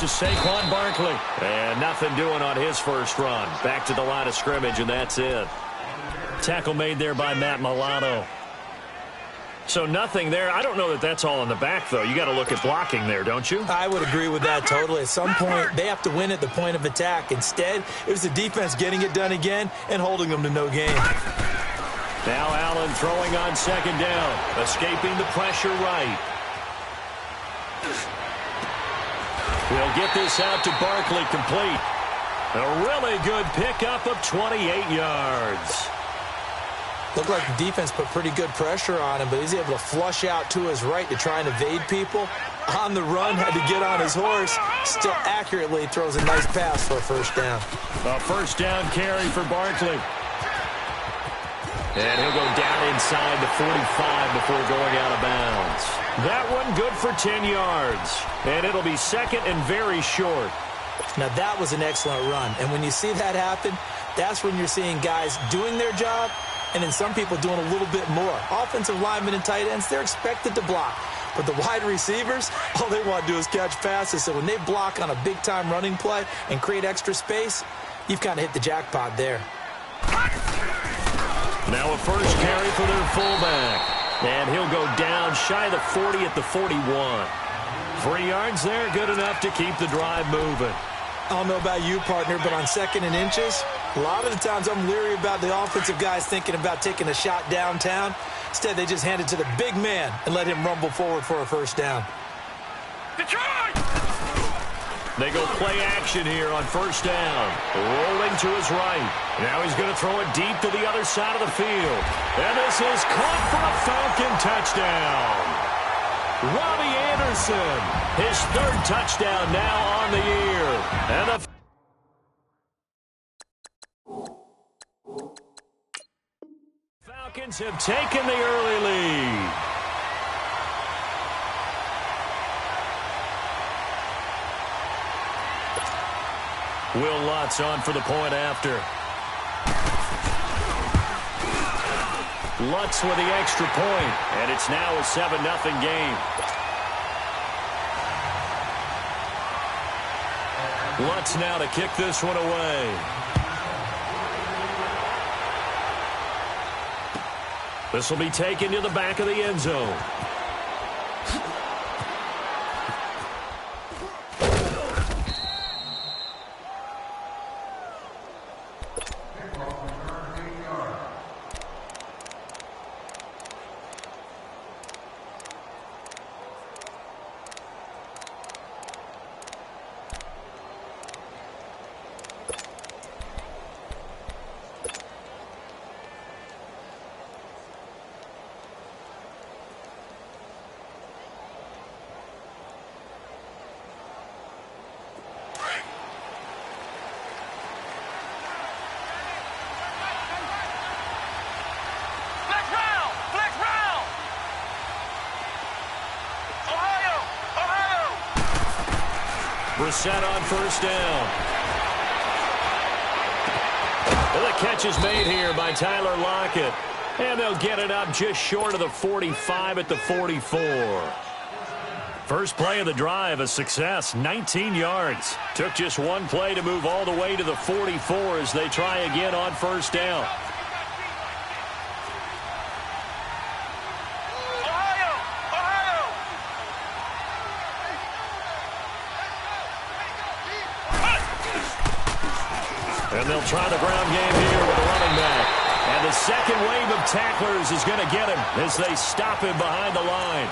is Saquon Barkley. And nothing doing on his first run. Back to the line of scrimmage, and that's it. Tackle made there by Matt Milano. So nothing there. I don't know that that's all in the back, though. You got to look at blocking there, don't you? I would agree with that totally. At some point, they have to win at the point of attack. Instead, it was the defense getting it done again and holding them to no gain. Now Allen throwing on second down, escaping the pressure right. He'll get this out to Barkley, complete. A really good pickup of 28 yards. Looked like the defense put pretty good pressure on him, but he's able to flush out to his right to try and evade people. On the run, had to get on his horse. Still accurately throws a nice pass for a first down. A first down carry for Barkley. And he'll go down inside the 45 before going out of bounds. That one good for 10 yards. And it'll be second and very short. Now that was an excellent run. And when you see that happen, that's when you're seeing guys doing their job and then some people doing a little bit more. Offensive linemen and tight ends, they're expected to block. But the wide receivers, all they want to do is catch passes. So when they block on a big-time running play and create extra space, you've kind of hit the jackpot there. Now a first carry for their fullback. And he'll go down shy of the 40 at the 41. 3 yards there, good enough to keep the drive moving. I don't know about you, partner, but on second and inches, a lot of the times I'm leery about the offensive guys thinking about taking a shot downtown. Instead, they just hand it to the big man and let him rumble forward for a first down. Detroit! They go play action here on first down. Rolling to his right. Now he's going to throw it deep to the other side of the field. And this is caught for a Falcon touchdown. Robbie Anderson, his third touchdown now on the year. And the Falcons have taken the early lead. Will Lutz on for the point after. Lutz with the extra point, and it's now a 7-0 game. Lutz now to kick this one away. This will be taken to the back of the end zone. Brissett on first down. Well, the catch is made here by Tyler Lockett. And they'll get it up just short of the 45 at the 44. First play of the drive, a success, 19 yards. Took just one play to move all the way to the 44 as they try again on first down. And they'll try the ground game here with a running back. And the second wave of tacklers is going to get him as they stop him behind the line.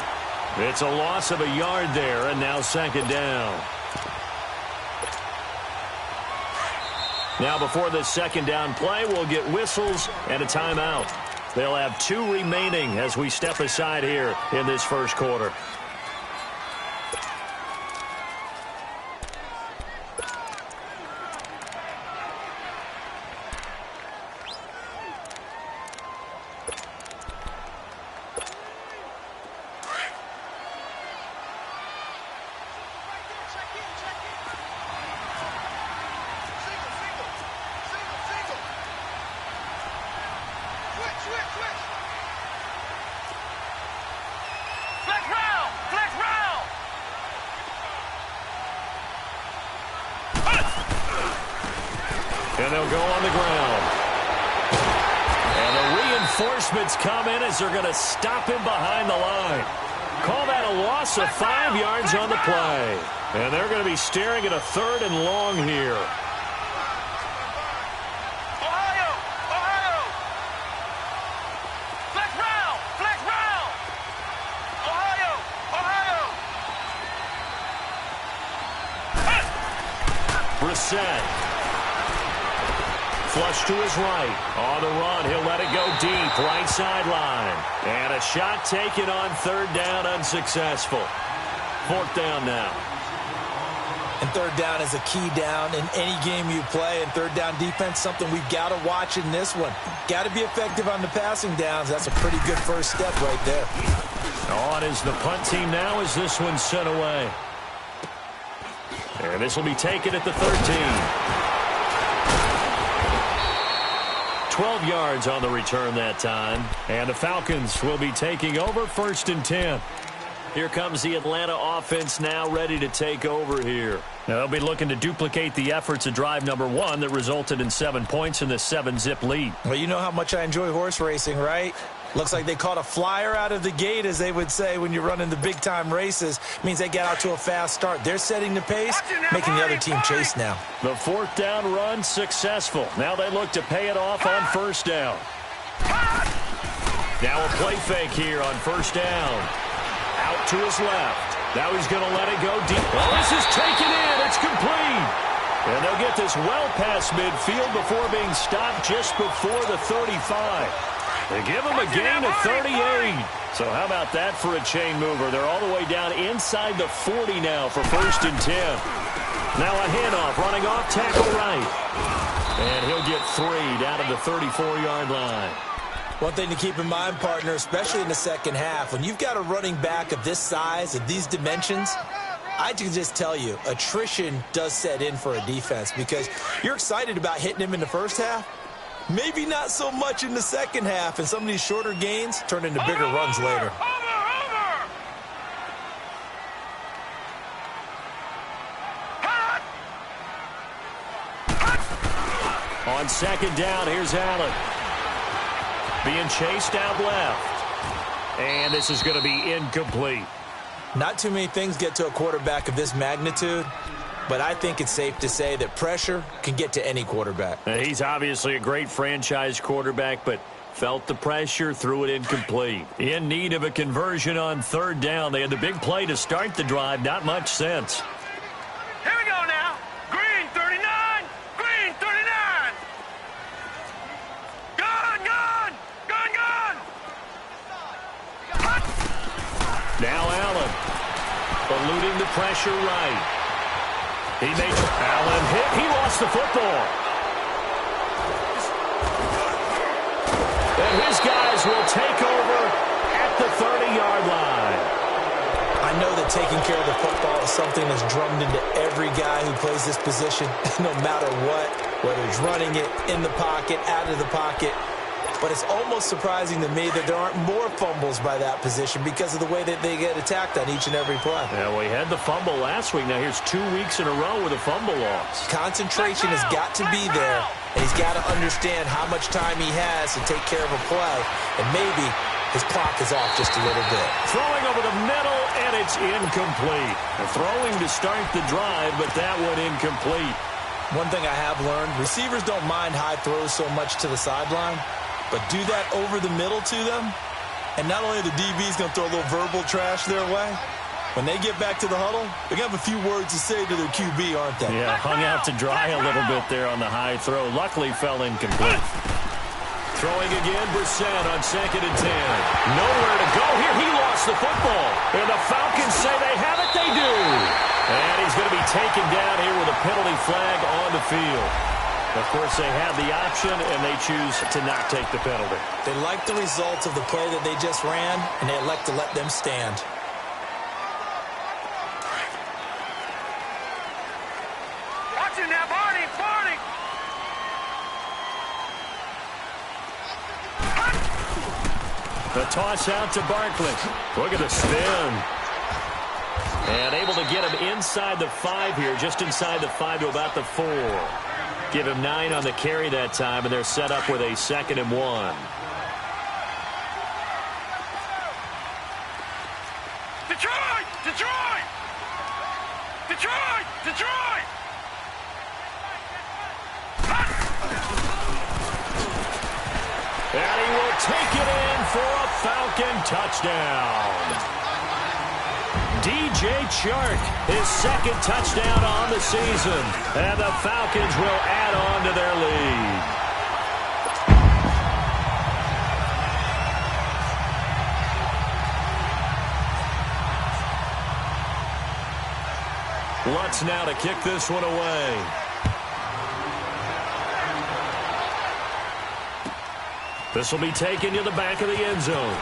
It's a loss of a yard there, and now second down. Now before this second down play, we'll get whistles and a timeout. They'll have 2 remaining as we step aside here in this first quarter. And they'll go on the ground. And the reinforcements come in as they're going to stop him behind the line. Call that a loss of 5 yards on the play. And they're going to be staring at a 3rd and long here. Flush to his right. On the run, he'll let it go deep. Right sideline. And a shot taken on 3rd down, unsuccessful. 4th down now. And 3rd down is a key down in any game you play. And 3rd down defense, something we've got to watch in this one. Got to be effective on the passing downs. That's a pretty good first step right there. On is the punt team now as this one's sent away. And this will be taken at the 13. 12 yards on the return that time. And the Falcons will be taking over 1st and 10. Here comes the Atlanta offense now ready to take over here. Now they'll be looking to duplicate the efforts of drive number 1 that resulted in 7 points in the 7-zip lead. Well, you know how much I enjoy horse racing, right? Looks like they caught a flyer out of the gate, as they would say when you're running the big-time races. Means they get out to a fast start. They're setting the pace, making the other team chase now. The 4th down run successful. Now they look to pay it off on 1st down. Now a play fake here on 1st down. Out to his left. Now he's going to let it go deep. Oh, this is taken in. It's complete. And they'll get this well past midfield before being stopped just before the 35. They give him a gain of 38. So how about that for a chain mover? They're all the way down inside the 40 now for 1st and 10. Now a handoff running off tackle right. And he'll get 3 down to the 34-yard line. One thing to keep in mind, partner, especially in the second half, when you've got a running back of this size, of these dimensions, I can just tell you, attrition does set in for a defense because you're excited about hitting him in the first half. Maybe not so much in the second half, and some of these shorter gains turn into bigger runs later. On 2nd down, here's Allen. Being chased out left. And this is going to be incomplete. Not too many things get to a quarterback of this magnitude, but I think it's safe to say that pressure can get to any quarterback. He's obviously a great franchise quarterback, but felt the pressure, threw it incomplete. In need of a conversion on 3rd down. They had the big play to start the drive. Not much sense. Here we go now. Green 39. Green 39. Gun, gun. Gun, gun. Now Allen. Eluding the pressure right. He makes Allen hit. He lost the football. And his guys will take over at the 30-yard line. I know that taking care of the football is something that's drummed into every guy who plays this position, no matter what, whether it's running it, in the pocket, out of the pocket. But it's almost surprising to me that there aren't more fumbles by that position because of the way that they get attacked on each and every play. Yeah, we had the fumble last week. Now here's 2 weeks in a row with a fumble loss. Concentration has got to be there, and he's got to understand how much time he has to take care of a play, and maybe his clock is off just a little bit. Throwing over the middle, and it's incomplete. Throwing to start the drive, but that one incomplete. One thing I have learned, receivers don't mind high throws so much to the sideline, but do that over the middle to them, and not only the DB's going to throw a little verbal trash their way, when they get back to the huddle, they're going to have a few words to say to their QB, aren't they? Yeah, hung out to dry a little bit there on the high throw. Luckily fell incomplete. Throwing again, Brissett on 2nd and 10. Nowhere to go here. He lost the football. And the Falcons say they have it. They do. And he's going to be taken down here with a penalty flag on the field. Of course, they have the option, and they choose to not take the penalty. They like the results of the play that they just ran, and they elect to let them stand. Watch it now, Barney, Barney. The toss out to Barkley. Look at the spin. And able to get him inside the 5 here, just inside the 5 to about the 4. Give him 9 on the carry that time, and they're set up with a 2nd and 1. Detroit! Detroit! Detroit! Detroit! And he will take it in for a Falcon touchdown. DJ Chark, his 2nd touchdown on the season. And the Falcons will add on to their lead. Lutz now to kick this one away. This will be taken to the back of the end zone.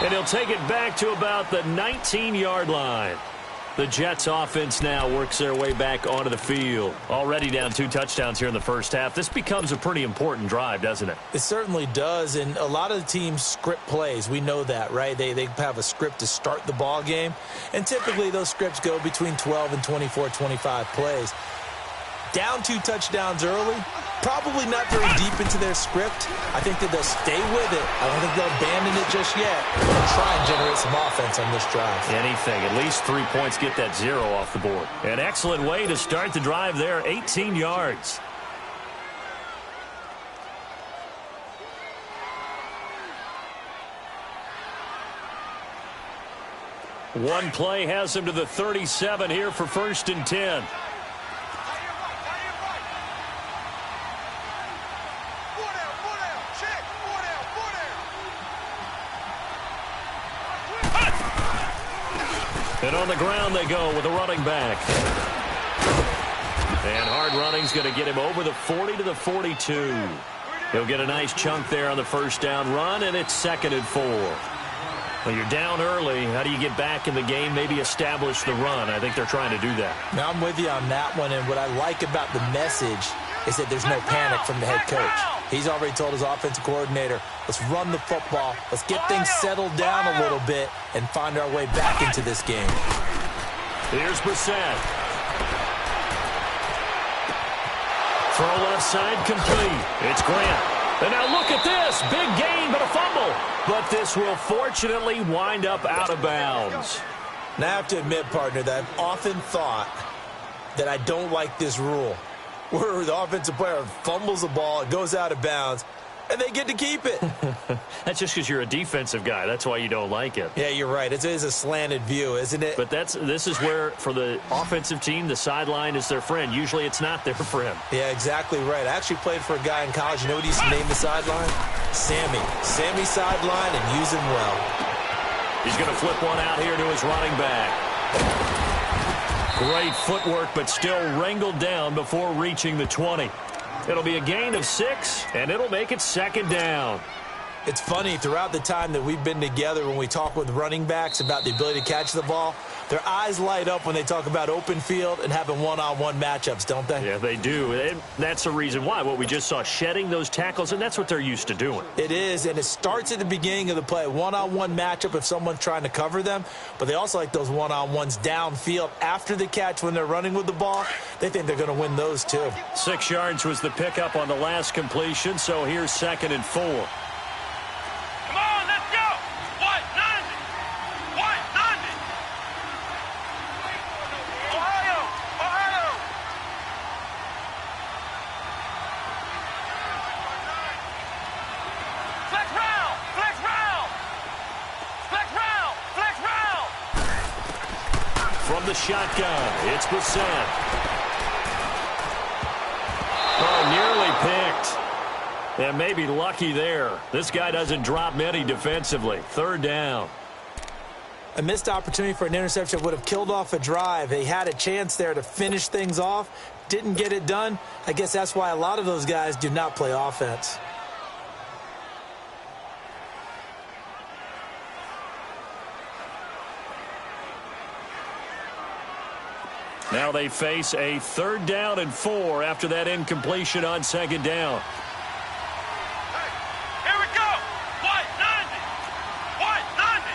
And he'll take it back to about the 19-yard line. The Jets offense now works their way back onto the field. Already down 2 touchdowns here in the first half. This becomes a pretty important drive, doesn't it? It certainly does, and a lot of the teams script plays. We know that, right? They have a script to start the ball game, and typically those scripts go between 12 and 24, 25 plays. Down 2 touchdowns early, probably not very deep into their script. I think that they'll stay with it. I don't think they'll abandon it just yet. They'll try and generate some offense on this drive. Anything. At least 3 points, get that 0 off the board. An excellent way to start the drive there, 18 yards. One play has him to the 37 here for 1st and 10. And on the ground they go with a running back. And hard running's going to get him over the 40 to the 42. He'll get a nice chunk there on the 1st down run, and it's 2nd and 4. Well, you're down early. How do you get back in the game, maybe establish the run? I think they're trying to do that. Now, I'm with you on that one, and what I like about the message is that there's no panic from the head coach. He's already told his offensive coordinator, let's run the football, let's get things settled down a little bit and find our way back into this game. Here's Brissett. Throw left side complete. It's Grant. And now look at this. Big gain, but a fumble. But this will fortunately wind up out of bounds. Now, I have to admit, partner, that I've often thought that I don't like this rule, where the offensive player fumbles the ball, it goes out of bounds, and they get to keep it. That's just because you're a defensive guy. That's why you don't like it. Yeah, you're right. It is a slanted view, isn't it? But this is where, for the offensive team, the sideline is their friend. Usually it's not their friend. Yeah, exactly right. I actually played for a guy in college. You know what he used to name the sideline? Sammy. Sammy sideline, and use him well. He's going to flip one out here to his running back. Great footwork, but still wrangled down before reaching the 20. It'll be a gain of 6, and it'll make it 2nd down. It's funny, throughout the time that we've been together, when we talk with running backs about the ability to catch the ball, their eyes light up when they talk about open field and having one-on-one matchups, don't they? Yeah, they do. And that's the reason why. What we just saw, shedding those tackles, and that's what they're used to doing. It is, and it starts at the beginning of the play. One-on-one matchup if someone's trying to cover them, but they also like those one-on-ones downfield after the catch when they're running with the ball. They think they're going to win those, too. 6 yards was the pickup on the last completion, so here's 2nd and 4. From the shotgun, it's Brissett. Oh, nearly picked. And maybe lucky there. This guy doesn't drop many defensively. 3rd down. A missed opportunity for an interception would have killed off a drive. They had a chance there to finish things off. Didn't get it done. I guess that's why a lot of those guys do not play offense. Now they face a 3rd down and 4 after that incompletion on 2nd down. Here we go. White 90. White 90.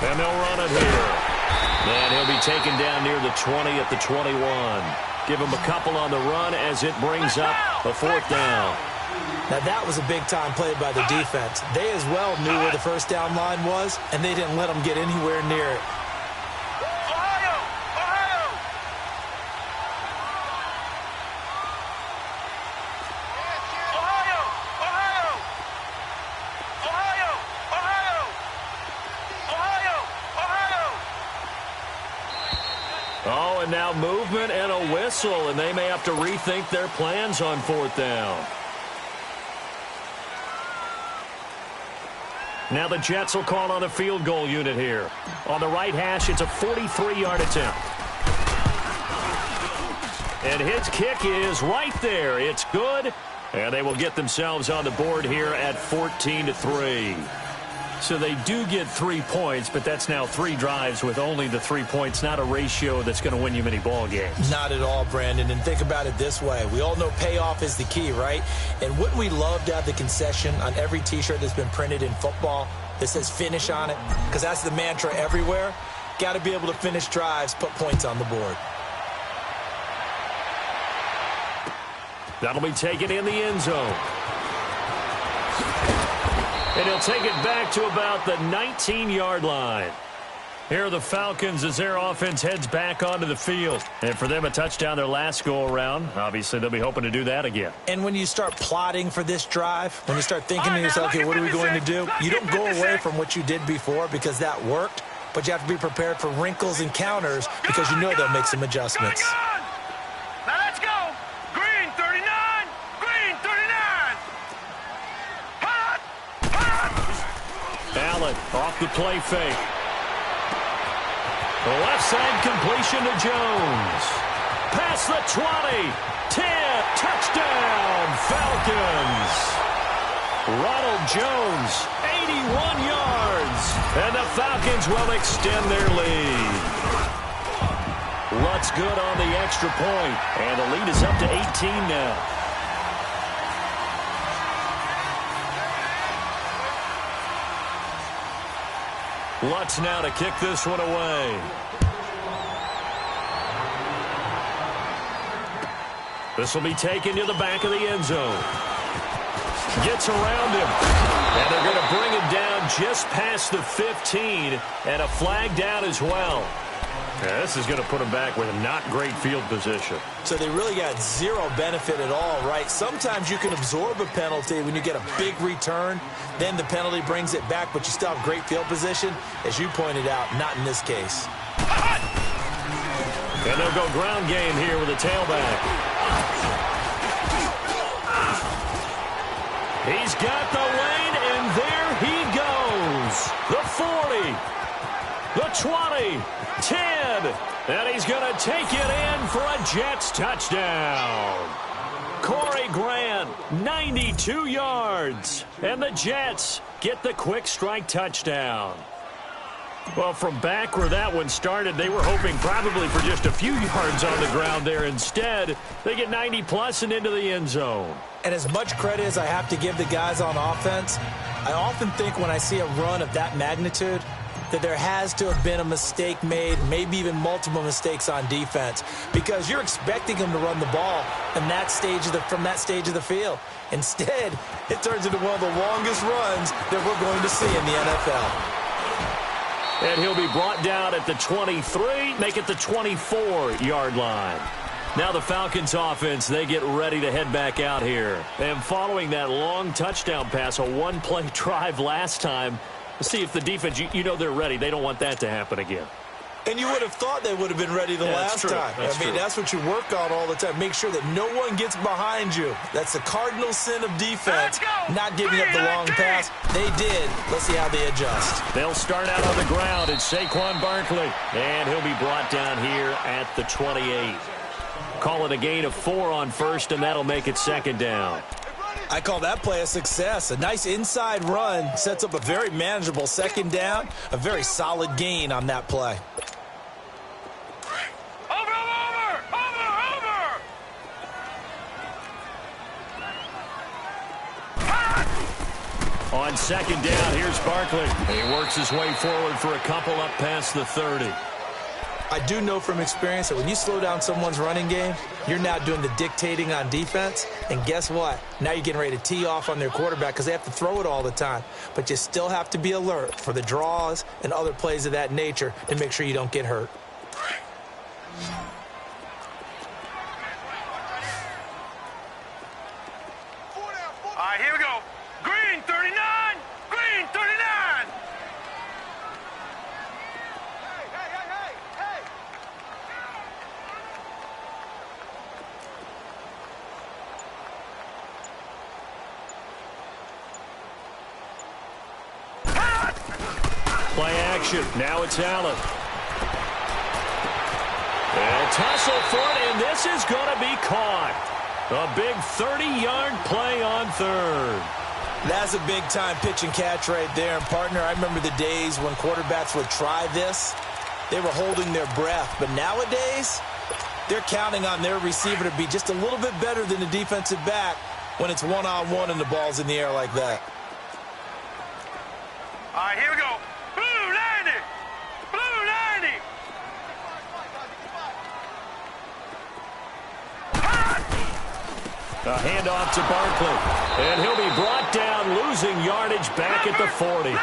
And they'll run it here. And he'll be taken down near the 20 at the 21. Give him a couple on the run as it brings up a 4th down. Now, that was a big-time play by the defense. They as well knew where the first down line was, and they didn't let them get anywhere near it. Oh, and now movement and a whistle, and they may have to rethink their plans on 4th down. Now the Jets will call on a field goal unit here. On the right hash, it's a 43-yard attempt. And his kick is right there. It's good, and they will get themselves on the board here at 14-3. So they do get 3 points, but that's now 3 drives with only the 3 points, not a ratio that's going to win you many ball games. Not at all, Brandon. And think about it this way. We all know payoff is the key, right? And wouldn't we love to have the concession on every T-shirt that's been printed in football that says finish on it? Because that's the mantra everywhere. Got to be able to finish drives, put points on the board. That'll be taken in the end zone. And he'll take it back to about the 19-yard line. Here are the Falcons as their offense heads back onto the field. And for them, a touchdown their last go-around. Obviously, they'll be hoping to do that again. And when you start plotting for this drive, when you start thinking to yourself, okay, what are we going to do? You don't go away from what you did before because that worked, but you have to be prepared for wrinkles and counters because you know they'll make some adjustments. Now let's go. Green 39. Green 39. Hot. Allen off the play fake. Left side completion to Jones. Past the 20. 10. Touchdown, Falcons. Ronald Jones, 81 yards. And the Falcons will extend their lead. Lutz good on the extra point. And the lead is up to 18 now. Lutz now to kick this one away. This will be taken to the back of the end zone. Gets around him. And they're going to bring him down just past the 15. And a flag down as well. Yeah, this is going to put him back with a not great field position. So they really got zero benefit at all, right? Sometimes you can absorb a penalty when you get a big return. Then the penalty brings it back, but you still have great field position. As you pointed out, not in this case. And they'll go ground game here with a tailback. He's got the lane, and there he goes. The 40, the 20, 10, and he's going to take it in for a Jets touchdown. Corey Grant, 92 yards, and the Jets get the quick strike touchdown. Well, from back where that one started, they were hoping probably for just a few yards on the ground there. Instead, they get 90-plus and into the end zone. And as much credit as I have to give the guys on offense, I often think when I see a run of that magnitude that there has to have been a mistake made, maybe even multiple mistakes on defense, because you're expecting them to run the ball from that stage of the field. Instead, it turns into one of the longest runs that we're going to see in the NFL. And he'll be brought down at the 23, make it the 24-yard line. Now the Falcons offense, they get ready to head back out here. And following that long touchdown pass, a one-play drive last time, let's see if the defense, you know they're ready. They don't want that to happen again. And you would have thought they would have been ready the last time. That's what you work on all the time. Make sure that no one gets behind you. That's the cardinal sin of defense, not giving up the long pass. They did. Let's see how they adjust. They'll start out on the ground. It's Saquon Barkley. And he'll be brought down here at the 28. Call it a gain of 4 on first, and that'll make it second down. I call that play a success. A nice inside run sets up a very manageable second down. A very solid gain on that play. On second down, here's Barkley. He works his way forward for a couple up past the 30. I do know from experience that when you slow down someone's running game, you're now doing the dictating on defense. And guess what? Now you're getting ready to tee off on their quarterback because they have to throw it all the time. But you still have to be alert for the draws and other plays of that nature to make sure you don't get hurt. All right, here we go. Green 39, green 39. Play action. Now it's Allen. And tussle for it, and this is going to be caught. A big 30-yard play on third. That's a big-time pitch and catch right there. And, partner, I remember the days when quarterbacks would try this. They were holding their breath. But nowadays, they're counting on their receiver to be just a little bit better than the defensive back when it's one-on-one and the ball's in the air like that. All right, here we go. Blue 90, blue 90. A handoff to Barkley. And he'll be brought down, losing yardage back at the 40.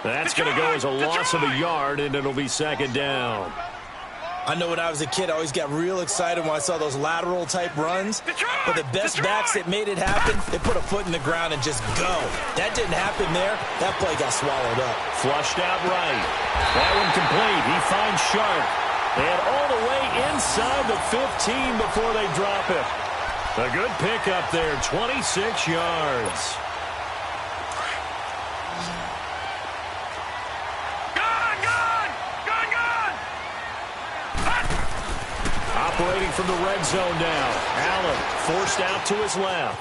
That's going to go as a loss of a yard, and it'll be second down. I know when I was a kid, I always got real excited when I saw those lateral-type runs. But the best backs that made it happen, they put a foot in the ground and just go. That didn't happen there. That play got swallowed up. Flushed out right. That one complete. He finds Sharp. And all the way inside the 15 before they drop it. A good pickup there, 26 yards. Operating from the red zone now. Allen forced out to his left.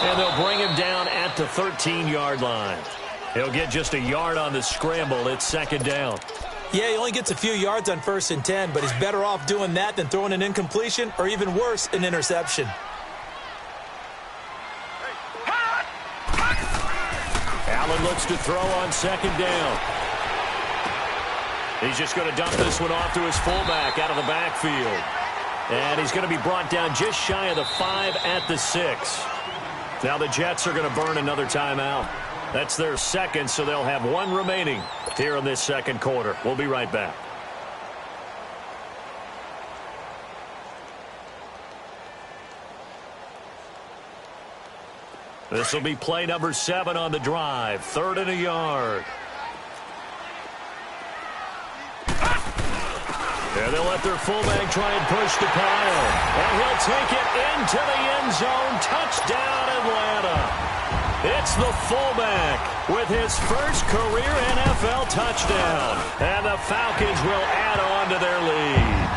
And they'll bring him down at the 13-yard line. He'll get just a yard on the scramble. It's second down. Yeah, he only gets a few yards on 1st and 10, but he's better off doing that than throwing an incompletion or, even worse, an interception. Allen looks to throw on second down. He's just going to dump this one off to his fullback out of the backfield. And he's going to be brought down just shy of the 5 at the 6. Now the Jets are going to burn another timeout. That's their second, so they'll have one remaining here in this second quarter. We'll be right back. This will be play number 7 on the drive. 3rd and a yard. And they'll let their fullback try and push the pile. And he'll take it into the end zone. Touchdown, Atlanta. It's the fullback with his first career NFL touchdown. And the Falcons will add on to their lead.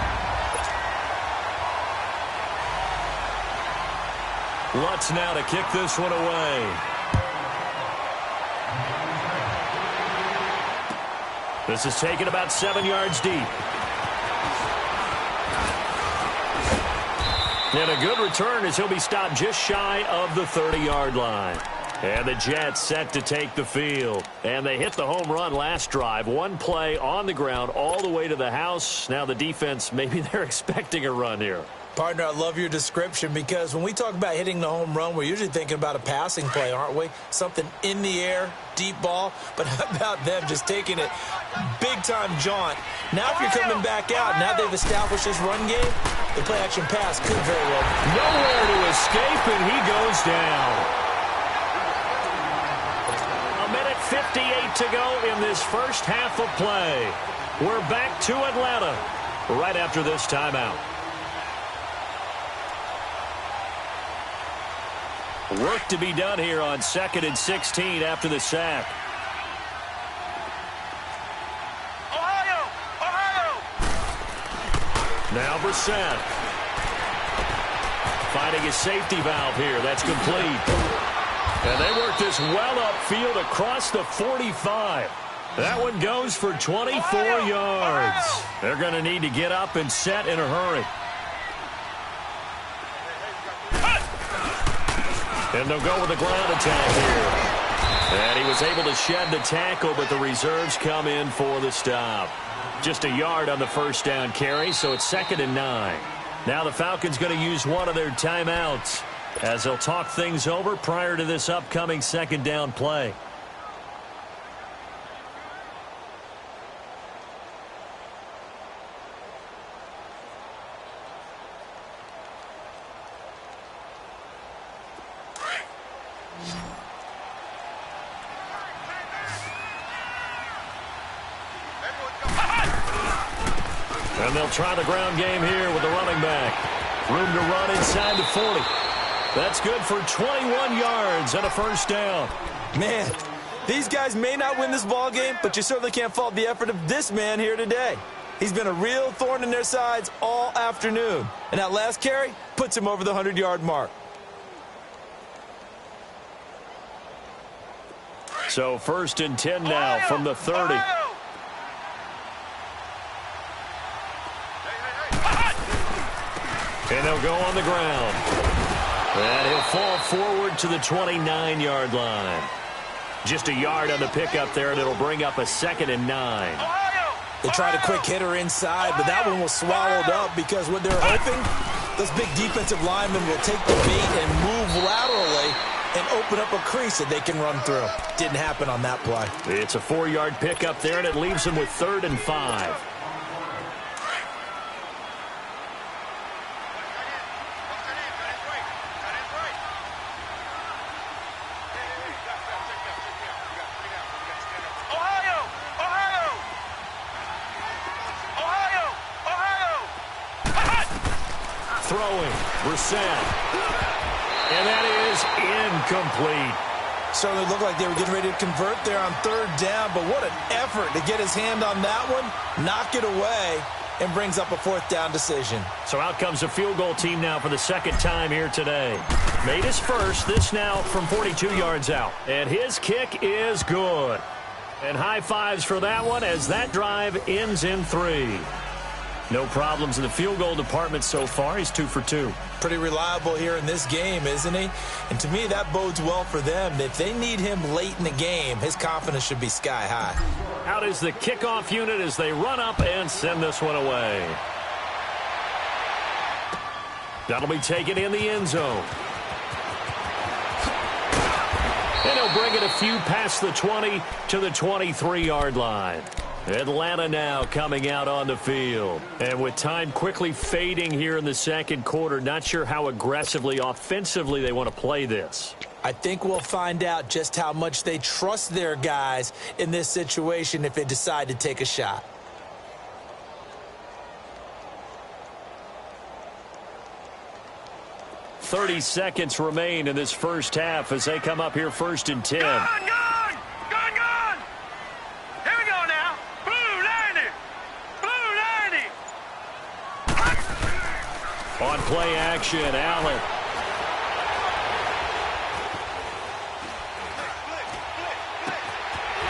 Lutz now to kick this one away. This is taken about 7 yards deep. And a good return as he'll be stopped just shy of the 30-yard line. And the Jets set to take the field. And they hit the home run last drive. One play on the ground all the way to the house. Now the defense, maybe they're expecting a run here. Partner, I love your description because when we talk about hitting the home run, we're usually thinking about a passing play, aren't we? Something in the air, deep ball. But how about them just taking it big-time jaunt? Now if you're coming back out, now they've established this run game, the play-action pass could very well. Nowhere to escape, and he goes down. 1:58 to go in this first half of play. We're back to Atlanta right after this timeout. Work to be done here on 2nd and 16 after the sack. Ohio! Ohio! Now Brissett. Finding a safety valve here. That's complete. And they work this well upfield across the 45. That one goes for 24 yards. They're going to need to get up and set in a hurry. And they'll go with a ground attack here. And he was able to shed the tackle, but the reserves come in for the stop. Just a yard on the first down carry, so it's 2nd and 9. Now the Falcons going to use one of their timeouts as they'll talk things over prior to this upcoming 2nd down play. And they'll try the ground game here with the running back. Room to run inside the 40. That's good for 21 yards and a first down. Man, these guys may not win this ball game, but you certainly can't fault the effort of this man here today. He's been a real thorn in their sides all afternoon. And that last carry puts him over the 100-yard mark. So 1st and 10 now from the 30. And they'll go on the ground. And he'll fall forward to the 29-yard line. Just a yard on the pickup there, and it'll bring up a 2nd and 9. They tried a quick hitter inside, but that one was swallowed up because what they're hoping, those big defensive linemen will take the bait and move laterally and open up a crease that they can run through. Didn't happen on that play. It's a 4-yard pickup there, and it leaves them with 3rd and 5. Throwing, Brissett. And that is incomplete. Certainly looked like they were getting ready to convert there on 3rd down, but what an effort to get his hand on that one, knock it away, and brings up a 4th down decision. So out comes a field goal team now for the 2nd time here today. Made his first, this now from 42 yards out. And his kick is good. And high fives for that one as that drive ends in 3. No problems in the field goal department so far. He's 2 for 2. Pretty reliable here in this game, isn't he? And to me, that bodes well for them. If they need him late in the game, his confidence should be sky high. Out is the kickoff unit as they run up and send this one away. That'll be taken in the end zone. And he'll bring it a few past the 20 to the 23-yard line. Atlanta now coming out on the field. And with time quickly fading here in the 2nd quarter, not sure how aggressively, offensively they want to play this. I think we'll find out just how much they trust their guys in this situation if they decide to take a shot. "30 seconds remain in this first half as they come up here 1st and 10. Gun! Here we go now. Blue 90! Blue 90! On play action, Allen.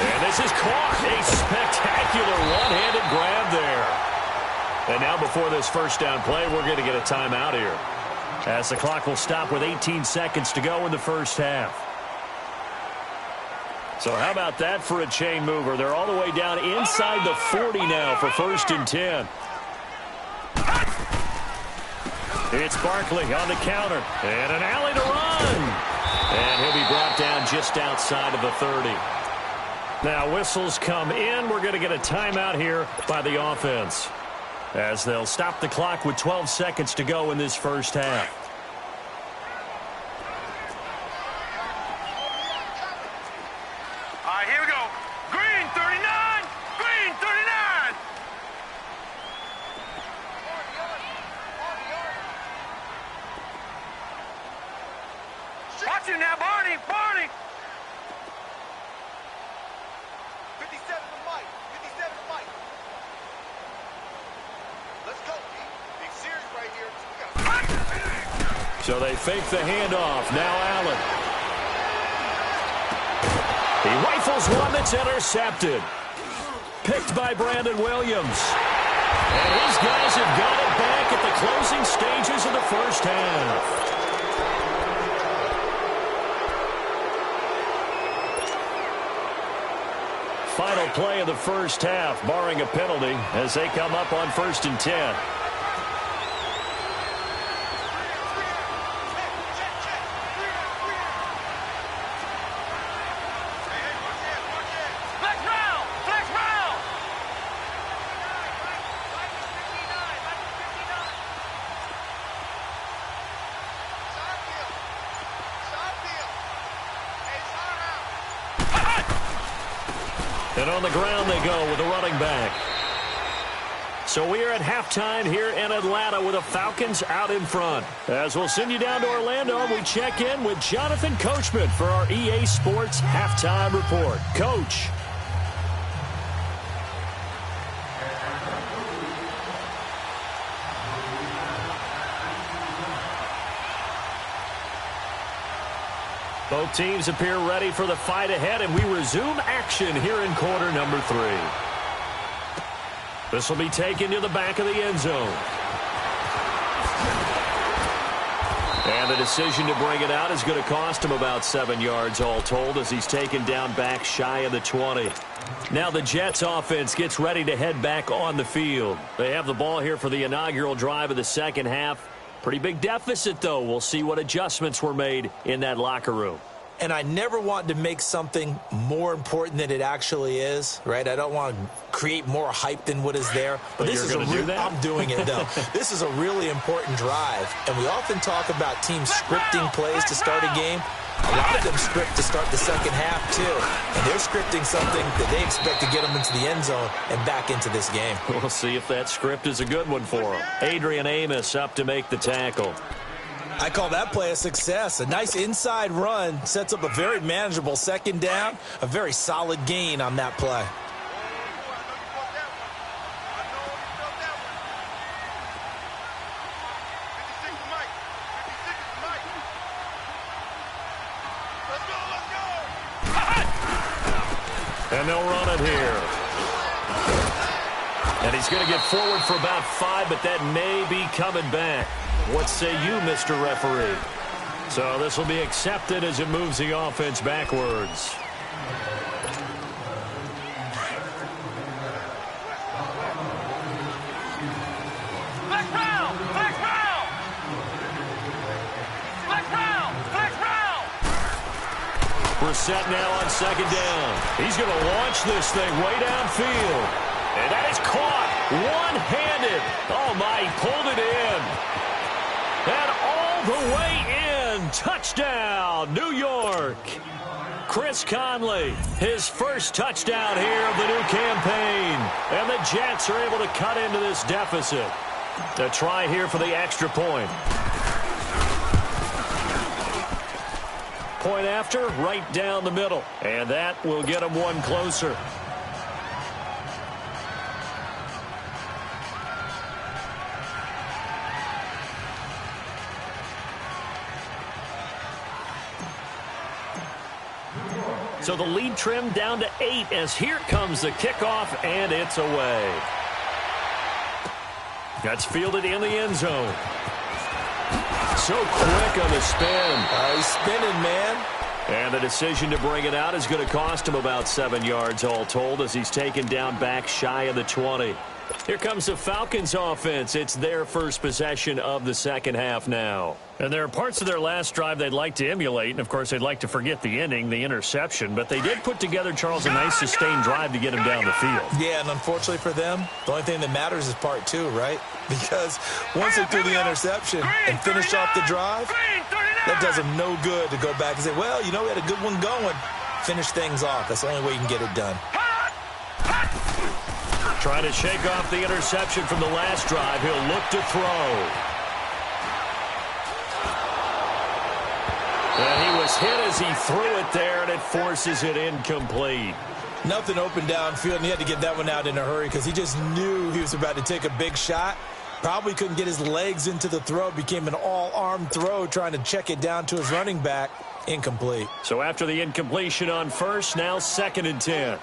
And this is caught. A spectacular one-handed grab there. And now before this first down play, we're going to get a timeout here, as the clock will stop with 18 seconds to go in the first half. So how about that for a chain mover? They're all the way down inside the 40 now for 1st and 10. It's Barkley on the counter. And an alley to run. And he'll be brought down just outside of the 30. Now whistles come in. We're going to get a timeout here by the offense, as they'll stop the clock with 12 seconds to go in this first half. All right, here we go. Green 39! Green 39! Watch him now, Barney! Barney! 57 to Mike. 57 to Mike. Let's go, Pete. Big series right here. So they fake the handoff. Now Allen. He rifles one that's intercepted. Picked by Brandon Williams. And his guys have got it back at the closing stages of the first half. final play of the first half, barring a penalty, as they come up on 1st and 10. And on the ground they go with a running back. So we are at halftime here in Atlanta with the Falcons out in front. As we'll send you down to Orlando, and we check in with Jonathan Coachman for our EA Sports Halftime Report. Coach. Both teams appear ready for the fight ahead, and we resume action here in quarter number 3. This will be taken to the back of the end zone. And the decision to bring it out is going to cost him about 7 yards all told, as he's taken down back shy of the 20. Now the Jets offense gets ready to head back on the field. They have the ball here for the inaugural drive of the second half. Pretty big deficit, though. We'll see what adjustments were made in that locker room. And I never want to make something more important than it actually is, right? I don't want to create more hype than what is there. But this is I'm doing it, though. This is a really important drive. And we often talk about teams scripting plays to start a game. A lot of them script to start the second half, too. And they're scripting something that they expect to get them into the end zone and back into this game. We'll see if that script is a good one for them. Adrian Amos up to make the tackle. I call that play a success. A nice inside run sets up a very manageable second down. A very solid gain on that play. And they'll run it here. And he's going to get forward for about 5, but that may be coming back. What say you, Mr. Referee? So this will be accepted as it moves the offense backwards. We're set now on second down. He's going to launch this thing way downfield. And that is caught one-handed. Oh, my, he pulled it in. And all the way in. Touchdown, New York. Chris Conley, his first touchdown here of the new campaign. And the Jets are able to cut into this deficit. A try here for the extra point. Point after, right down the middle. And that will get him one closer. So the lead trimmed down to 8 as here comes the kickoff, and it's away. That's fielded in the end zone. So quick on the spin. He's spinning, man. And the decision to bring it out is going to cost him about 7 yards all told, as he's taken down back shy of the 20. Here comes the Falcons offense. It's their first possession of the second half now. And there are parts of their last drive they'd like to emulate. And, of course, they'd like to forget the ending, the interception. But they did put together, Charles, a nice sustained drive to get him down the field. Yeah, and unfortunately for them, the only thing that matters is part 2, right? Because once they threw the interception and finished off the drive, that does them no good to go back and say, well, you know, we had a good one going. Finish things off. That's the only way you can get it done. Trying to shake off the interception from the last drive. He'll look to throw. And he was hit as he threw it there, and it forces it incomplete. Nothing open downfield, and he had to get that one out in a hurry because he just knew he was about to take a big shot. Probably couldn't get his legs into the throw. Became an all-arm throw trying to check it down to his running back. Incomplete. So after the incompletion on first, now 2nd and 10.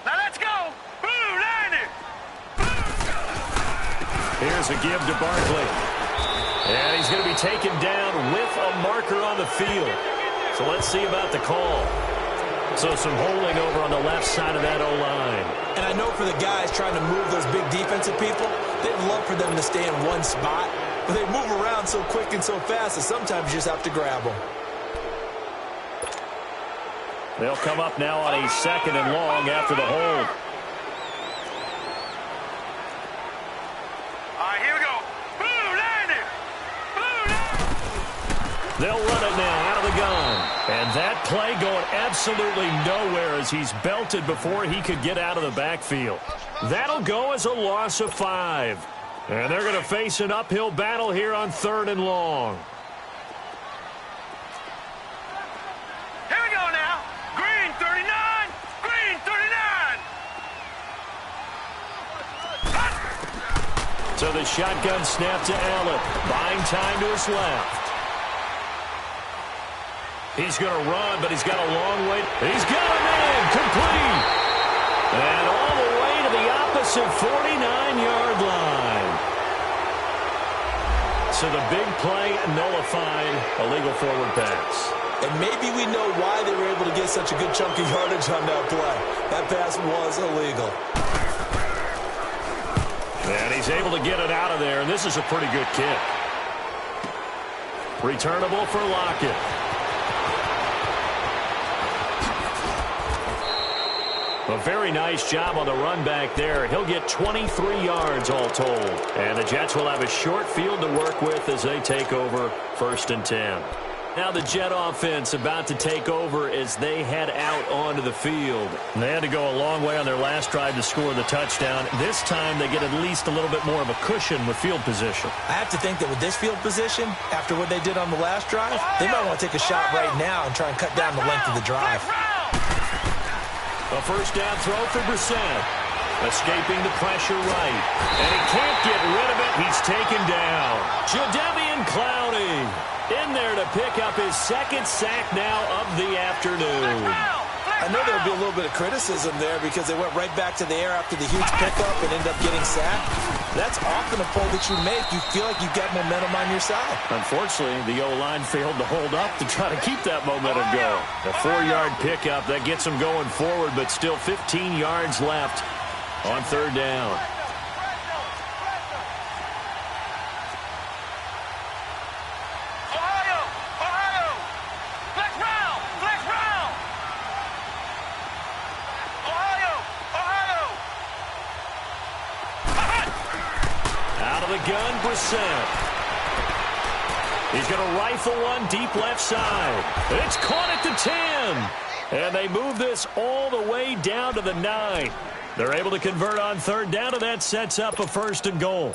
Now let's go. Blue Liner. Here's a give to Barkley. And he's going to be taken down with a marker on the field. So let's see about the call. So some holding over on the left side of that O-line. And I know for the guys trying to move those big defensive people, they'd love for them to stay in one spot. But they move around so quick and so fast that sometimes you just have to grab them. They'll come up now on a 2nd and long after the hold. All right, here we go. Blue, landing. They'll run it now out of the gun. And that play going absolutely nowhere as he's belted before he could get out of the backfield. That'll go as a loss of 5. And they're going to face an uphill battle here on 3rd and long. Here we go now. Green 39. Green 39. So the shotgun snap to Allen. Buying time to his left. He's going to run, but he's got a long way. He's got a man complete. And all the way to the opposite 49-yard line. So the big play nullified a legal forward pass. And maybe we know why they were able to get such a good chunk of yardage on that play. That pass was illegal. And he's able to get it out of there, and this is a pretty good kick. Returnable for Lockett. A very nice job on the run back there. He'll get 23 yards all told. And the Jets will have a short field to work with as they take over 1st and 10. Now the Jet offense about to take over as they head out onto the field. And they had to go a long way on their last drive to score the touchdown. This time they get at least a little bit more of a cushion with field position. I have to think that with this field position, after what they did on the last drive, they might want to take a shot right now and try and cut down the length of the drive. A 1st down throw for Brissett. Escaping the pressure right. And he can't get rid of it. He's taken down. Jadeveon Clowney in there to pick up his 2nd sack now of the afternoon. I know there'll be a little bit of criticism there because they went right back to the air after the huge pickup and ended up getting sacked. That's often a pull that you make. You feel like you've got momentum on your side. Unfortunately, the O-line failed to hold up to try to keep that momentum going. A 4-yard pickup, that gets them going forward, but still 15 yards left on 3rd down. Gun, Brissett. He's going to rifle one deep left side. It's caught at the 10. And they move this all the way down to the 9. They're able to convert on 3rd down, and that sets up a 1st and goal.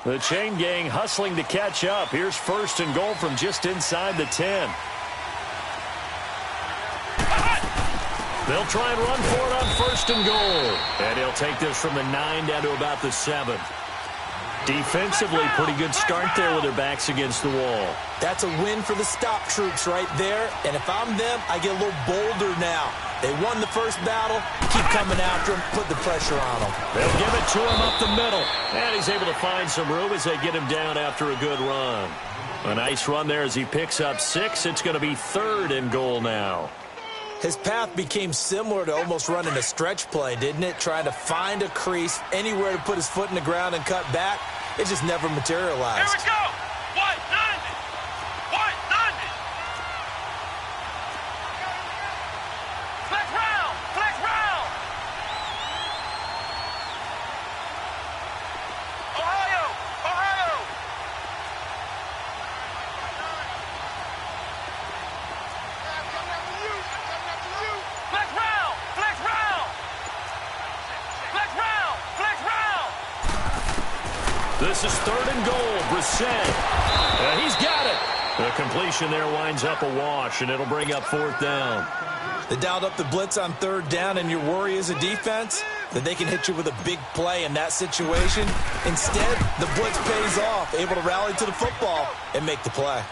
The chain gang hustling to catch up. Here's 1st and goal from just inside the 10. They'll try and run for it on 1st and goal. And he'll take this from the 9 down to about the 7. Defensively, pretty good start there with their backs against the wall. That's a win for the stop troops right there. And if I'm them, I get a little bolder now. They won the first battle. Keep coming after him. Put the pressure on him. They'll give it to him up the middle. And he's able to find some room as they get him down after a good run. A nice run there as he picks up 6. It's going to be 3rd and goal now. His path became similar to almost running a stretch play, didn't it? Trying to find a crease, anywhere to put his foot in the ground and cut back. It just never materialized. Here we go. 190. 190. Flex round. Flex round. Ohio. Ohio. Flex round. Flex round. Flex round. Flex round. This is 3rd and goal. Brissett. He's got it. The completion there winds up a wash, and it'll bring up 4th down. They dialed up the blitz on 3rd down, and your worry as a defense that they can hit you with a big play in that situation. Instead, the blitz pays off, able to rally to the football and make the play.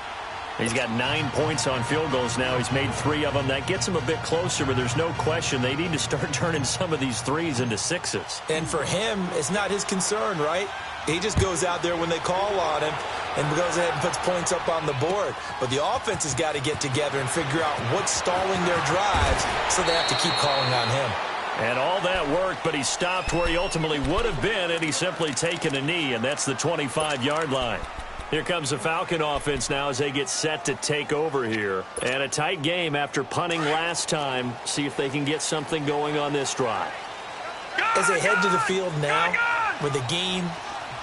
He's got 9 points on field goals now. He's made 3 of them. That gets him a bit closer, but there's no question they need to start turning some of these threes into 6s. And for him, it's not his concern, right? He just goes out there when they call on him and goes ahead and puts points up on the board. But the offense has got to get together and figure out what's stalling their drives, so they have to keep calling on him. And all that worked, but he stopped where he ultimately would have been, and he's simply taken a knee, and that's the 25-yard line. Here comes the Falcon offense now as they get set to take over here. And a tight game after punting last time. See if they can get something going on this drive. As they head to the field now, with the game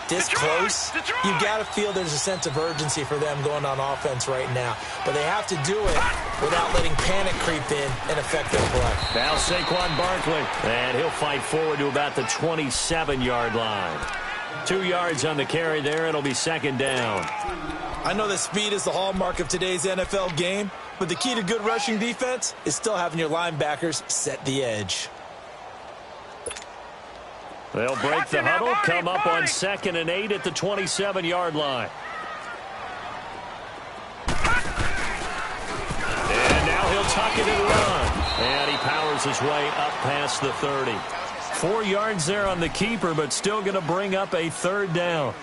this close, you've got to feel there's a sense of urgency for them going on offense right now. But they have to do it without letting panic creep in and affect their play. Now Saquon Barkley, and he'll fight forward to about the 27-yard line. 2 yards on the carry there. It'll be second down. I know that speed is the hallmark of today's NFL game, but the key to good rushing defense is still having your linebackers set the edge. They'll break the huddle, come up on 2nd and 8 at the 27-yard line. And now he'll tuck it and run. And he powers his way up past the 30. 4 yards there on the keeper, but still going to bring up a 3rd down.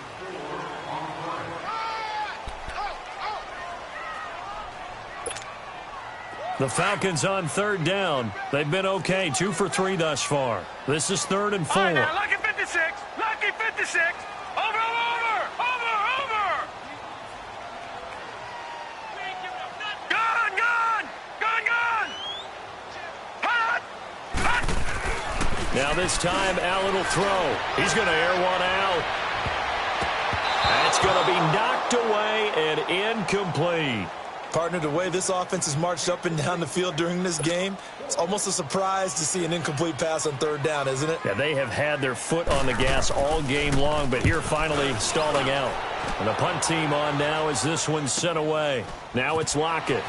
The Falcons on 3rd down. They've been okay, 2 for 3 thus far. This is 3rd and 4. All right, now, lucky 56. Lucky 56. Over. Gun. Hot. Now this time, Allen will throw. He's going to air one out. That's going to be knocked away and incomplete. Partner, the way this offense has marched up and down the field during this game, it's almost a surprise to see an incomplete pass on 3rd down, isn't it? Yeah, they have had their foot on the gas all game long, but here finally stalling out. And the punt team on now as this one's sent away. Now it's Lockett.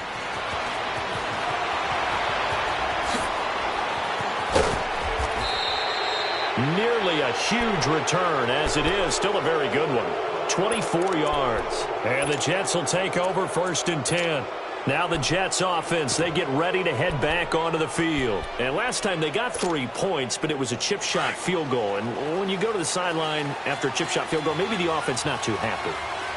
Nearly a huge return, as it is. Still a very good one. 24 yards. And the Jets will take over 1st and 10. Now the Jets offense, they get ready to head back onto the field. And last time they got 3 points, but it was a chip shot field goal. And when you go to the sideline after a chip shot field goal, maybe the offense not too happy.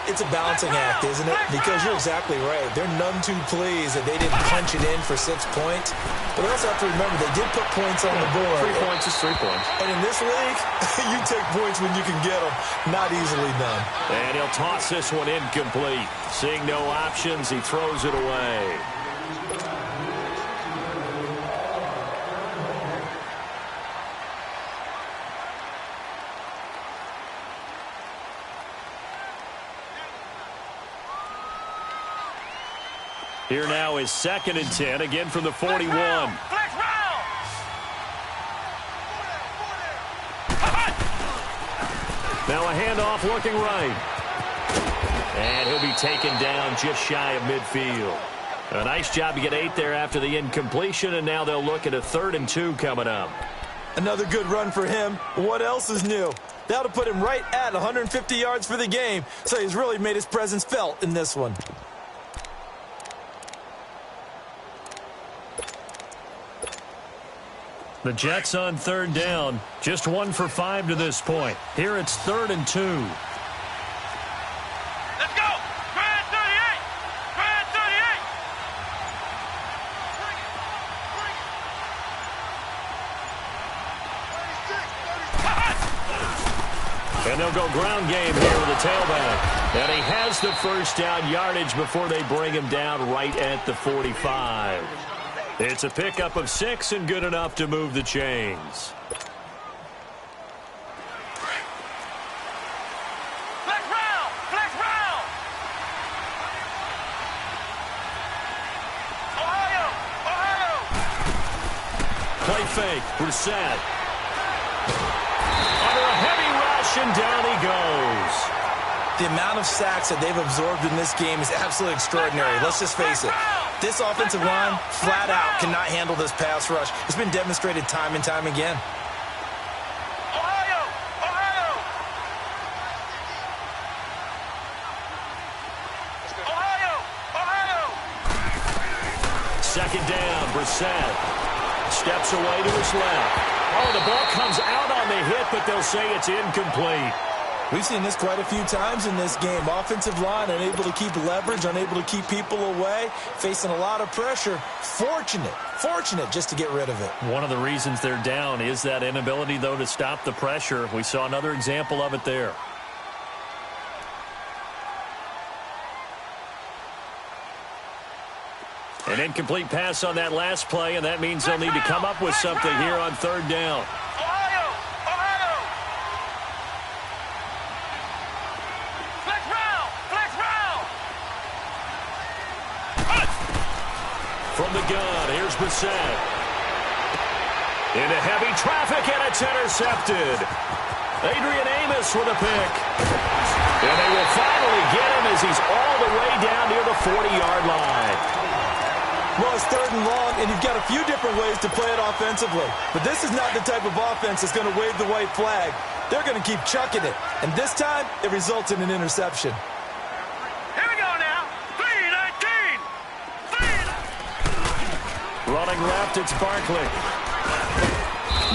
It's a balancing act, isn't it? Because you're exactly right. They're none too pleased that they didn't punch it in for 6 points. But they also have to remember they did put points on the board. 3 points is 3 points. And in this league, you take points when you can get them. Not easily done. And he'll toss this one incomplete. Seeing no options, he throws it away. Here now is 2nd and 10, again from the 41. Flex round. Now a handoff looking right. And he'll be taken down just shy of midfield. A nice job to get 8 there after the incompletion, and now they'll look at a 3rd and 2 coming up. Another good run for him. What else is new? That'll put him right at 150 yards for the game, so he's really made his presence felt in this one. The Jets on 3rd down. Just 1 for 5 to this point. Here it's 3rd and 2. Let's go. Grand 38. Grand 38. And they'll go ground game here with the tailback. And he has the 1st down yardage before they bring him down right at the 45. It's a pickup of 6 and good enough to move the chains. Flex round. Ohio. Play fake. Brissett. Under a heavy rush, and down he goes. The amount of sacks that they've absorbed in this game is absolutely extraordinary. Let's just face it. This offensive line, flat out, cannot handle this pass rush. It's been demonstrated time and time again. Ohio. Ohio. second down. Brissett steps away to his left. Oh, the ball comes out on the hit, but they'll say it's incomplete. We've seen this quite a few times in this game. Offensive line unable to keep leverage, unable to keep people away, facing a lot of pressure. Fortunate just to get rid of it. One of the reasons they're down is that inability, though, to stop the pressure. We saw another example of it there. An incomplete pass on that last play, and that means they'll need to come up with something here on third down. Ohio! Flex round! From the gun, here's Brissett. Into heavy traffic, and it's intercepted. Adrian Amos with a pick. And they will finally get him as he's all the way down near the 40-yard line. Well, it's third and long, and you've got a few different ways to play it offensively. But this is not the type of offense that's going to wave the white flag. They're going to keep chucking it. And this time, it results in an interception. Here we go now. 3-19. Running left, it's Barkley.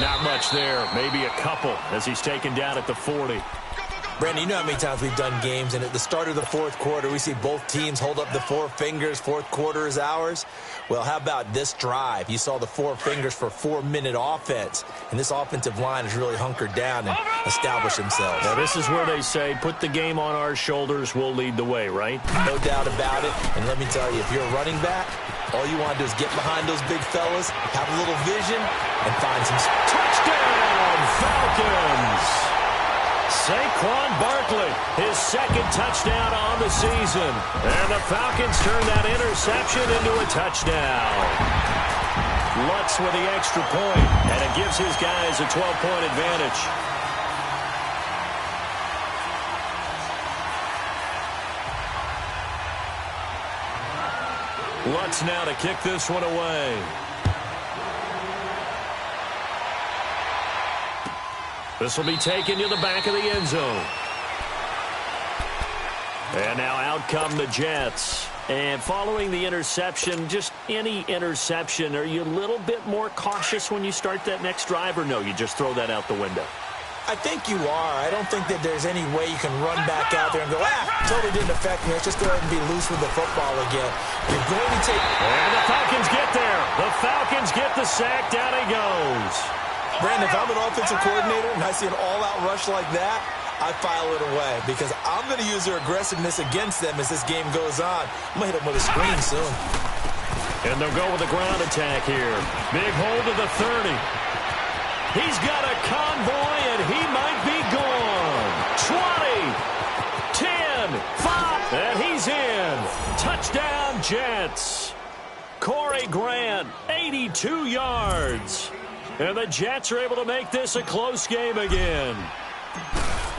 Not much there. Maybe a couple as he's taken down at the 40. Brandon, you know how many times we've done games, and at the start of the fourth quarter, we see both teams hold up the four fingers, fourth quarter is ours. Well, how about this drive? You saw the four fingers for 4-minute offense, and this offensive line has really hunkered down and established themselves. Now, this is where they say, put the game on our shoulders, we'll lead the way, right? No doubt about it, and let me tell you, if you're a running back, all you want to do is get behind those big fellas, have a little vision, and find some touchdown, Falcons! Saquon Barkley, his second touchdown on the season. And the Falcons turn that interception into a touchdown. Lutz with the extra point, and it gives his guys a 12-point advantage. Lutz now to kick this one away. This will be taken to the back of the end zone. And now out come the Jets. And following the interception, just any interception, are you a little bit more cautious when you start that next drive, or no, you just throw that out the window? I think you are. I don't think that there's any way you can run back out there and go, totally didn't affect me. Let's just go ahead and be loose with the football again. You're going to take... And the Falcons get there. The Falcons get the sack. Down he goes. Brandon, if I'm an offensive coordinator and I see an all-out rush like that, I file it away because I'm going to use their aggressiveness against them as this game goes on. I'm going to hit them with a screen soon. And they'll go with a ground attack here. Big hold to the 30. He's got a convoy, and he might be gone. 20, 10, 5, and he's in. Touchdown, Jets. Corey Grant, 82 yards. And the Jets are able to make this a close game again.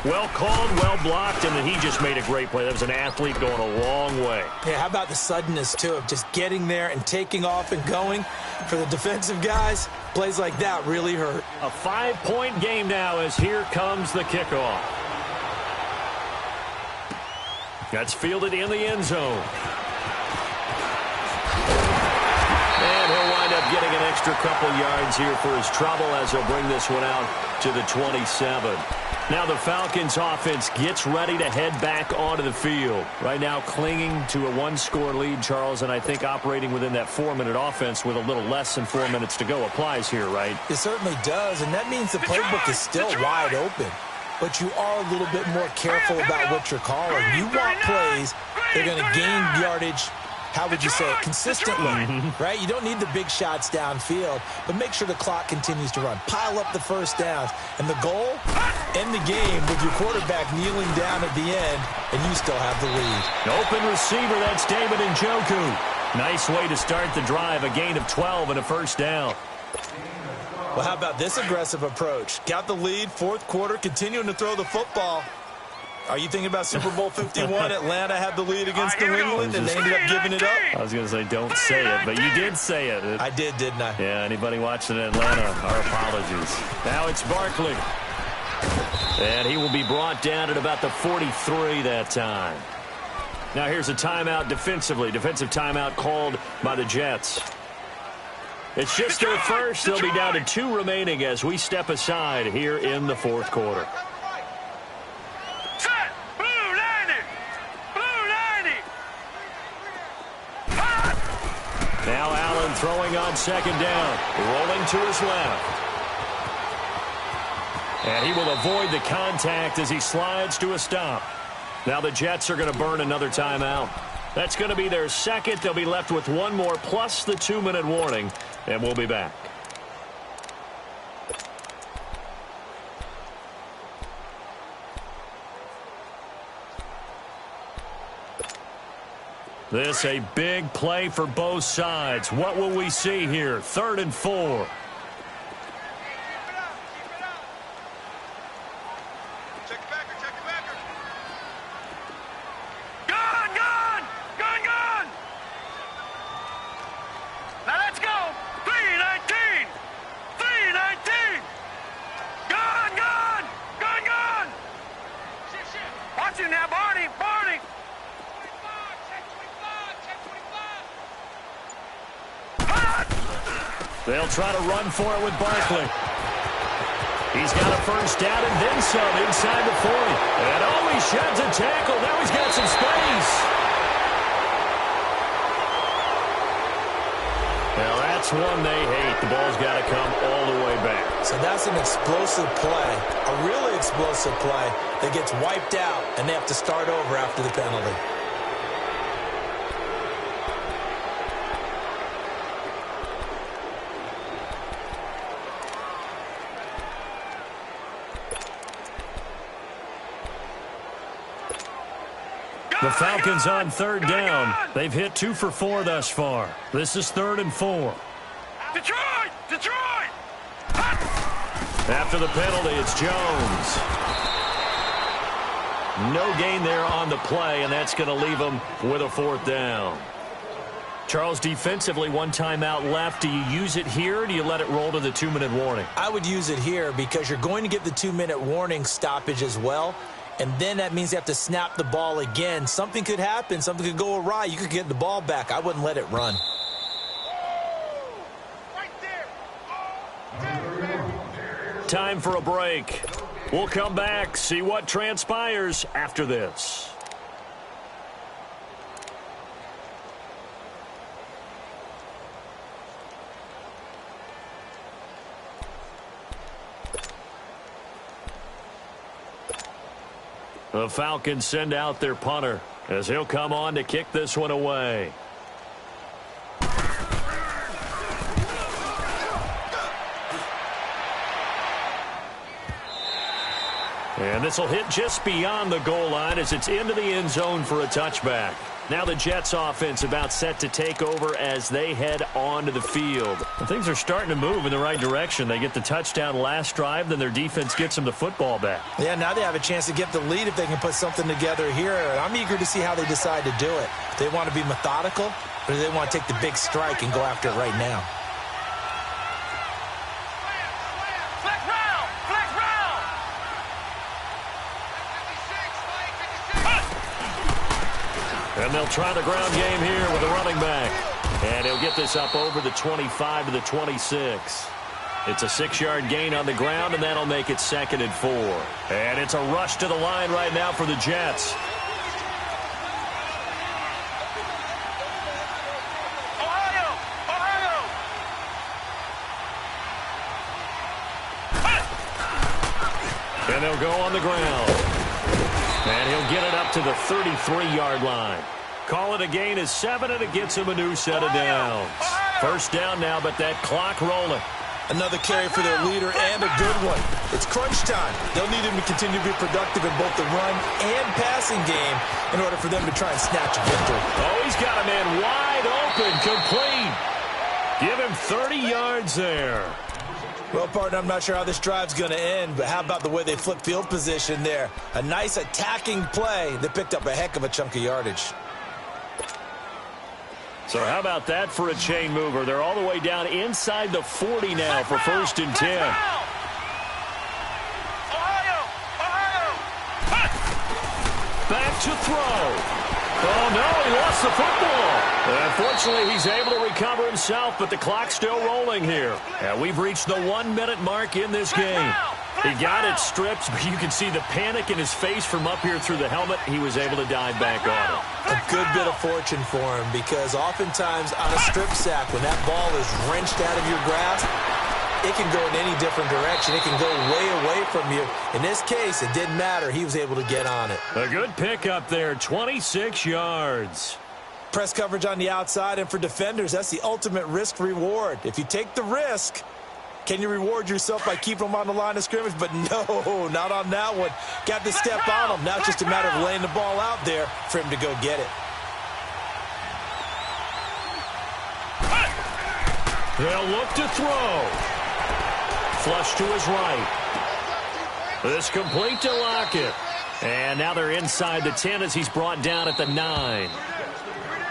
Well called, well blocked, and then he just made a great play. That was an athlete going a long way. Yeah, how about the suddenness, too, of just getting there and taking off and going? For the defensive guys, plays like that really hurt. A 5-point game now as here comes the kickoff. That's fielded in the end zone. And he'll wind up getting an extra couple yards here for his trouble as he'll bring this one out to the 27. Now the Falcons offense gets ready to head back onto the field. Right now clinging to a one-score lead, Charles, and I think operating within that 4-minute offense with a little less than 4 minutes to go applies here, right? It certainly does, and that means the playbook is still wide open. But you are a little bit more careful about what you're calling. You want plays that are going to gain yardage, how would you say it, consistently, right? You don't need the big shots downfield, but make sure the clock continues to run. Pile up the first downs. And the goal, end the game with your quarterback kneeling down at the end, and you still have the lead. Open receiver, that's David Njoku. Nice way to start the drive, a gain of 12 and a first down. Well, how about this aggressive approach? Got the lead, fourth quarter, continuing to throw the football. Are you thinking about Super Bowl 51? Atlanta had the lead against New England, and they ended up giving it up? I was going to say, don't say it, but you did say it. I did, didn't I? Yeah, anybody watching in Atlanta, our apologies. Now it's Barkley. And he will be brought down at about the 43 that time. Now here's a timeout defensively. Defensive timeout called by the Jets. It's just their first. They'll be down to 2 remaining as we step aside here in the fourth quarter. Set. Blue 90. Blue 90. Hot. Now Allen throwing on second down. Rolling to his left. And he will avoid the contact as he slides to a stop. Now the Jets are going to burn another timeout. That's going to be their second. They'll be left with one more plus the 2-minute warning, and we'll be back. This a big play for both sides. What will we see here? 3rd and 4. They'll try to run for it with Barkley. He's got a first down and then some inside the 40. And he sheds a tackle. Now he's got some space. Now that's one they hate. The ball's got to come all the way back. So that's an explosive play, a really explosive play that gets wiped out, and they have to start over after the penalty. The Falcons on 3rd down. They've hit 2 for 4 thus far. This is 3rd and 4. Detroit! Detroit! After the penalty, it's Jones. No gain there on the play, and that's going to leave them with a 4th down. Charles, defensively, 1 timeout left. Do you use it here, or do you let it roll to the 2-minute warning? I would use it here because you're going to get the 2-minute warning stoppage as well. And then that means you have to snap the ball again. Something could happen. Something could go awry. You could get the ball back. I wouldn't let it run. Time for a break. We'll come back, see what transpires after this. The Falcons send out their punter as he'll come on to kick this one away. And this will hit just beyond the goal line as it's into the end zone for a touchback. Now the Jets offense about set to take over as they head onto the field. And things are starting to move in the right direction. They get the touchdown last drive, then their defense gets them the football back. Yeah, now they have a chance to get the lead if they can put something together here. And I'm eager to see how they decide to do it. Do they want to be methodical, or do they want to take the big strike and go after it right now? And they'll try the ground game here with a running back. And he'll get this up over the 25 to the 26. It's a 6-yard gain on the ground, and that'll make it 2nd and 4. And it's a rush to the line right now for the Jets. And they'll go on the ground. And he'll get it up to the 33-yard line. Call it a gain of 7, and it gets him a new set of downs. First down now, but that clock rolling. Another carry for their leader, and a good one. It's crunch time. They'll need him to continue to be productive in both the run and passing game in order for them to try and snatch a victory. Oh, he's got a man wide open, complete. Give him 30 yards there. Well, partner, I'm not sure how this drive's going to end, but how about the way they flip field position there? A nice attacking play that picked up a heck of a chunk of yardage. So how about that for a chain mover? They're all the way down inside the 40 now for 1st and 10. Back to throw. Oh, no, he lost the football. Unfortunately, he's able to recover himself, but the clock's still rolling here. And we've reached the 1-minute mark in this game. He got it stripped, but you can see the panic in his face from up here through the helmet. He was able to dive back on it. A good bit of fortune for him, because oftentimes on a strip sack, when that ball is wrenched out of your grasp, it can go in any different direction. It can go way away from you. In this case, it didn't matter. He was able to get on it. A good pickup there, 26 yards. Press coverage on the outside, and for defenders, that's the ultimate risk-reward. If you take the risk, can you reward yourself by keeping them on the line of scrimmage? But no, not on that one. Got to step on him. Now it's just a matter of laying the ball out there for him to go get it. They'll look to throw. Flush to his right. This complete to Lockett. And now they're inside the 10 as he's brought down at the 9.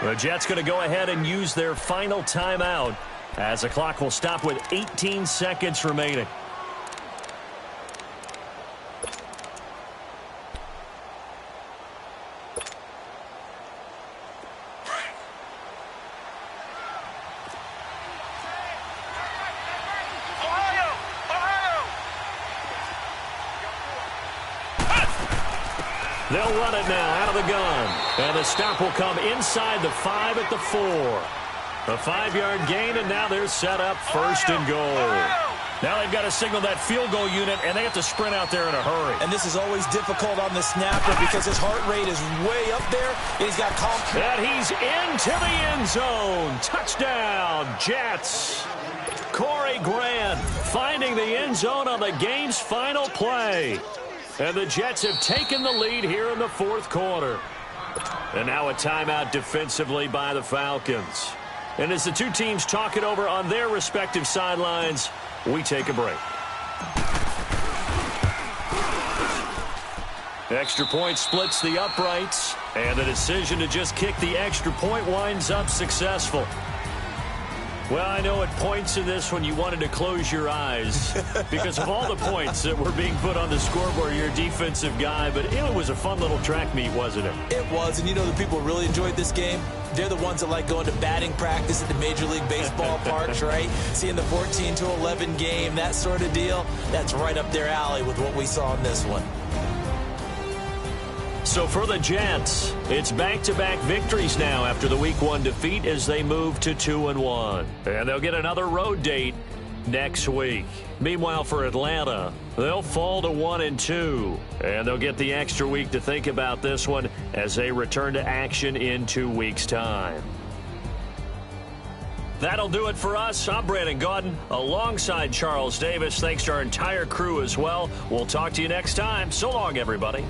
The Jets going to go ahead and use their final timeout as the clock will stop with 18 seconds remaining. They'll run it now out of the gun. And the stop will come inside the 5 at the 4. A 5-yard gain, and now they're set up first and goal. Now they've got to signal that field goal unit, and they have to sprint out there in a hurry. And this is always difficult on the snapper because his heart rate is way up there. He's got confidence. And he's into the end zone. Touchdown, Jets. Corey Grant finding the end zone on the game's final play. And the Jets have taken the lead here in the fourth quarter. And now a timeout defensively by the Falcons. And as the two teams talk it over on their respective sidelines, we take a break. Extra point splits the uprights, and the decision to just kick the extra point winds up successful. Well, I know at points in this when you wanted to close your eyes because of all the points that were being put on the scoreboard. You're a defensive guy, but it was a fun little track meet, wasn't it? It was, and you know the people who really enjoyed this game? They're the ones that like going to batting practice at the Major League Baseball parks, right? Seeing the 14-11 game, that sort of deal. That's right up their alley with what we saw in this one. So for the Jets, it's back-to-back victories now after the Week 1 defeat as they move to 2-1. And they'll get another road date next week. Meanwhile, for Atlanta, they'll fall to 1-2. And they'll get the extra week to think about this one as they return to action in 2 weeks' time. That'll do it for us. I'm Brandon Gaudin alongside Charles Davis. Thanks to our entire crew as well. We'll talk to you next time. So long, everybody.